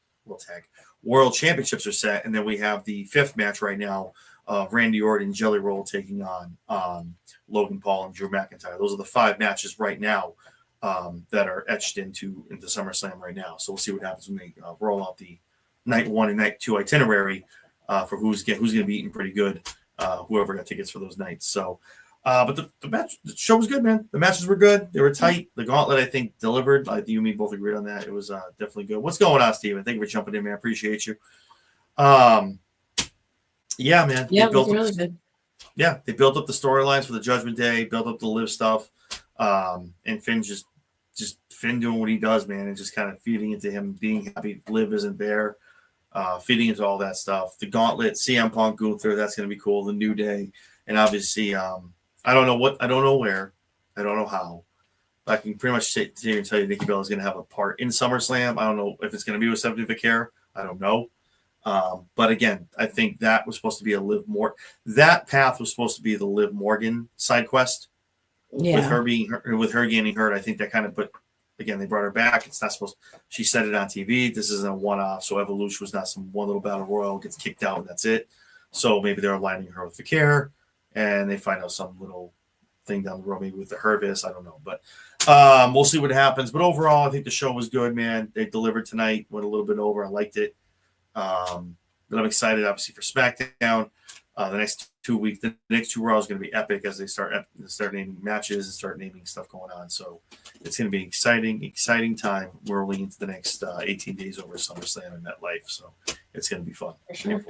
are set, and then we have the 5th match right now of Randy Orton, Jelly Roll taking on Logan Paul and Drew McIntyre. Those are the 5 matches right now that are etched into SummerSlam right now. So we'll see what happens when they roll out the night 1 and night 2 itinerary for who's going to be eating pretty good, whoever got tickets for those nights. So, but the show was good, man. The matches were good. They were tight. The gauntlet, I think, delivered. You and me both agreed on that. It was definitely good. What's going on, Steven? Thank you for jumping in, man. I appreciate you. Yeah, man. Yeah, it was really good. Yeah, they built up the storylines for the Judgment Day, built up the Liv stuff, and Finn just Finn doing what he does, man, and just kind of feeding into him being happy Liv isn't there, feeding into all that stuff. The Gauntlet, CM Punk, Gunther, that's going to be cool. The New Day, and obviously, I don't know where, I don't know how. I can pretty much sit here and tell you Nikki Bella is going to have a part in SummerSlam. I don't know if it's going to be with Stephanie Vicaire. I don't know. But again, I think that was supposed to be that path was supposed to be the Liv Morgan side quest. Yeah. With her getting hurt, I think that kind of again, they brought her back. It's not supposed she said it on TV. This isn't a one-off. So Evolution was not some one little battle royal, gets kicked out and that's it. So maybe they're aligning her with Vicaire and they find out some little thing down the road, maybe with the Hervis. I don't know. But we'll see what happens. But overall, I think the show was good, man. They delivered tonight, went a little bit over. I liked it. But I'm excited, obviously, for SmackDown. The next 2 weeks, the next 2 Raws is going to be epic as they start naming matches and start naming stuff going on. So it's going to be an exciting time rolling into the next 18 days over SummerSlam and MetLife. So it's going to be fun. For sure.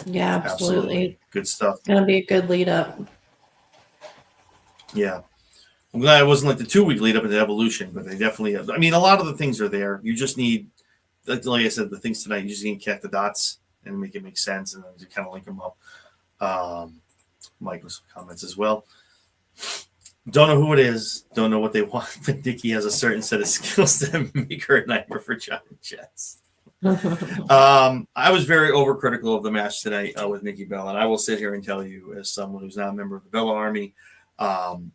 Yeah, absolutely. Good stuff. It's going to be a good lead up. Yeah. I'm glad it wasn't like the 2-week lead up into Evolution, but they definitely. I mean, a lot of the things are there. You just need, like I said, the things tonight. You just need to connect the dots and make it make sense, and then to kind of link them up. Mike with some comments as well. Don't know who it is. Don't know what they want. But Nikki has a certain set of skills that make her a nightmare for John and Jess. I was very overcritical of the match tonight with Nikki Bella, and I will sit here and tell you, as someone who's not a member of the Bella Army,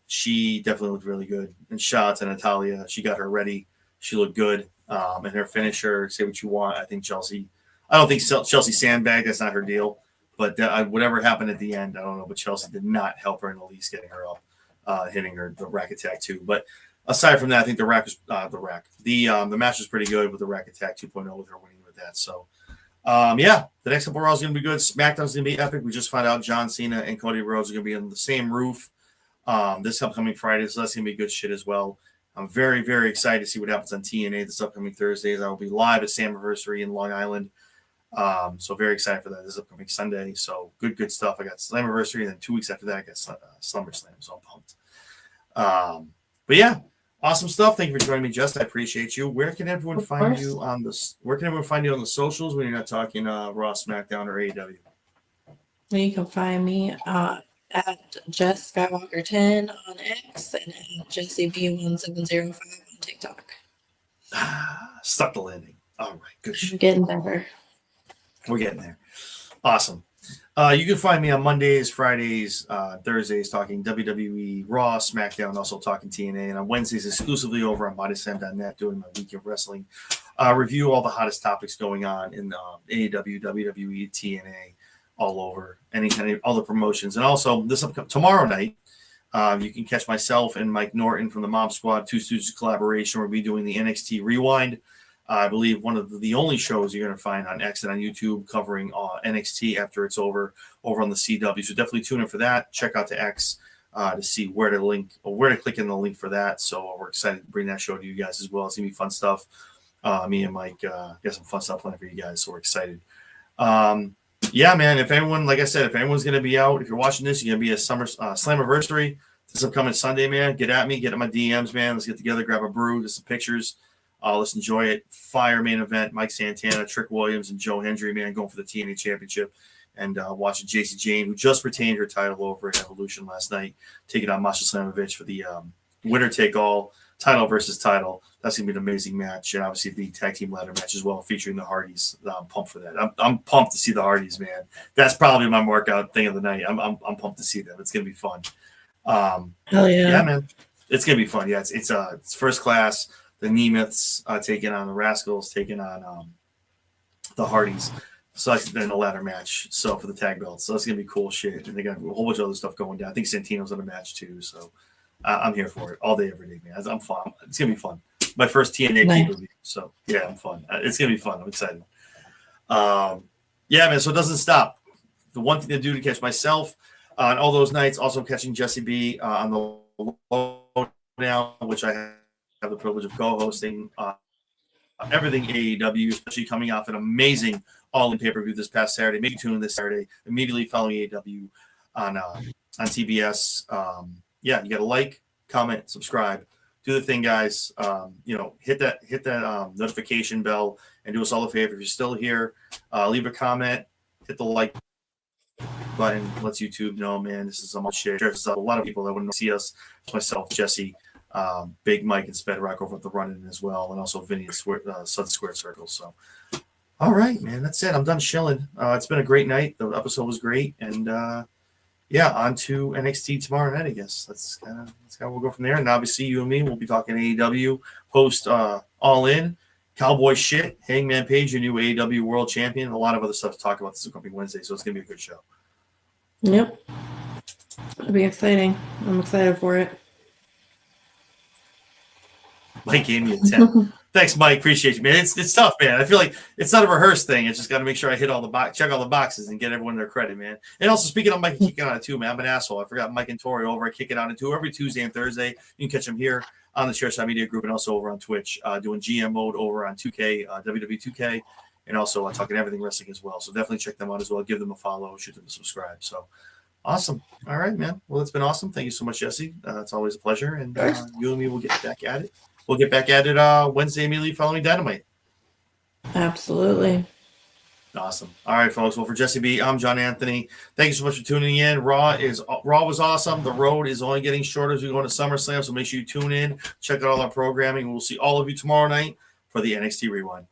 she definitely looked really good. And shout out to Natalia. She got her ready. She looked good. And her finisher, say what you want. I think Chelsea. I don't think Chelsea sandbagged. That's not her deal. But whatever happened at the end, I don't know. But Chelsea did not help her in the least, getting her up, hitting her the rack attack too. But aside from that, I think the match was pretty good with the rack attack 2.0 with her winning with that. So, the next couple of Raws is going to be good. SmackDown's going to be epic. We just found out John Cena and Cody Rhodes are going to be on the same roof this upcoming Friday. So that's going to be good shit as well. I'm very, very excited to see what happens on TNA this upcoming Thursdays. I will be live at Slammiversary in Long Island. So very excited for that this upcoming Sunday. So good stuff. I got Slammiversary, and then 2 weeks after that, I got SummerSlam. So I'm pumped. But yeah, awesome stuff. Thank you for joining me, Jess. I appreciate you. Where can everyone find you on this? Where can everyone find you on the socials when you're not talking Raw, SmackDown, or AEW? You can find me at Jess Skywalker 10 on X and at JessieB1705 on TikTok. Stuck the landing. All right, good shit. Getting better. We're getting there. Awesome. You can find me on Mondays, Fridays, Thursdays talking WWE, Raw, SmackDown, also talking TNA, and on Wednesdays exclusively over on bodyslam.net doing my week of wrestling. Review all the hottest topics going on in AEW, WWE, TNA, all over, any kind of other promotions. And also tomorrow night, you can catch myself and Mike Norton from the Mob Squad, Two Stooges collaboration. We'll be doing the NXT Rewind. I believe one of the only shows you're going to find on X and on YouTube covering NXT after it's over on the CW. So definitely tune in for that. Check out the X to see where to click in the link for that. So we're excited to bring that show to you guys as well. It's going to be fun stuff. Me and Mike got some fun stuff planned for you guys. So we're excited. Yeah, man, if anyone's going to be out, if you're watching this, you're going to be a Slammiversary this upcoming Sunday, man, get at me, get at my DMs, man. Let's get together, grab a brew, get some pictures. Let's enjoy it. Fire main event, Mike Santana, Trick Williams, and Joe Hendry, man, going for the TNA Championship. And watching Jacy Jane, who just retained her title over at Evolution last night, taking on Masha Slamovich for the winner-take-all, title versus title. That's going to be an amazing match. And obviously the tag team ladder match as well, featuring the Hardys. I'm pumped for that. I'm pumped to see the Hardys, man. That's probably my markout thing of the night. I'm pumped to see them. It's going to be fun. Hell yeah. Yeah, man. It's going to be fun. Yeah, it's first class. The Nemeths taking on the Rascals, taking on the Hardys. So then the ladder match. So for the tag belts. So it's going to be cool shit. And they got a whole bunch of other stuff going down. I think Santino's in a match too. So I'm here for it all day, every day, man. I'm fun. It's going to be fun. My first TNA pay-per-view. So yeah, I'm fun. It's going to be fun. I'm excited. Yeah, man. So it doesn't stop. The one thing to do to catch myself on all those nights, also catching Jessie B on the Lowdown, which I have the privilege of co-hosting everything AEW, especially coming off an amazing all-in pay-per-view this past Saturday. Maybe tune in this Saturday, immediately following AEW on TBS. Yeah, you got to like, comment, subscribe, do the thing, guys. Hit that notification bell and do us all a favor. If you're still here, leave a comment, hit the like button. Lets YouTube know, man, this is so much shit. There's a lot of people that wouldn't see us. Myself, Jesse, Big Mike, and Spedrock over at the Run-In as well, and also Vinny at Southern Square Circle. So, all right, man, that's it. I'm done shilling. It's been a great night. The episode was great, and on to NXT tomorrow night, I guess. That's kind of we'll go from there. And obviously, you and me will be talking AEW post All In, Cowboy shit, Hangman Page, your new AEW World Champion, and a lot of other stuff to talk about. This is going to be Wednesday, so it's going to be a good show. Yep. It'll be exciting. I'm excited for it. Mike gave me a 10. Thanks, Mike. Appreciate you, man. It's tough, man. I feel like it's not a rehearsed thing. It's just got to make sure I hit check all the boxes and get everyone their credit, man. And also, speaking of Mike and Kicking On It too, man, I'm an asshole. I forgot Mike and Tori over at Kick It On It too every Tuesday and Thursday. You can catch them here on the Chairshot Media Group and also over on Twitch, doing GM mode over on 2K, WWE 2K, and also talking everything wrestling as well. So definitely check them out as well. Give them a follow, shoot them a subscribe. So Awesome. All right, man. Well, it's been awesome. Thank you so much, Jesse. It's always a pleasure. And you and me will get back at it. We'll get back at it Wednesday immediately following Dynamite. Absolutely. Awesome. All right, folks. Well, for Jesse B, I'm John Anthony. Thank you so much for tuning in. Raw was awesome. The road is only getting shorter as we go into SummerSlam, so make sure you tune in, check out all our programming. We'll see all of you tomorrow night for the NXT Rewind.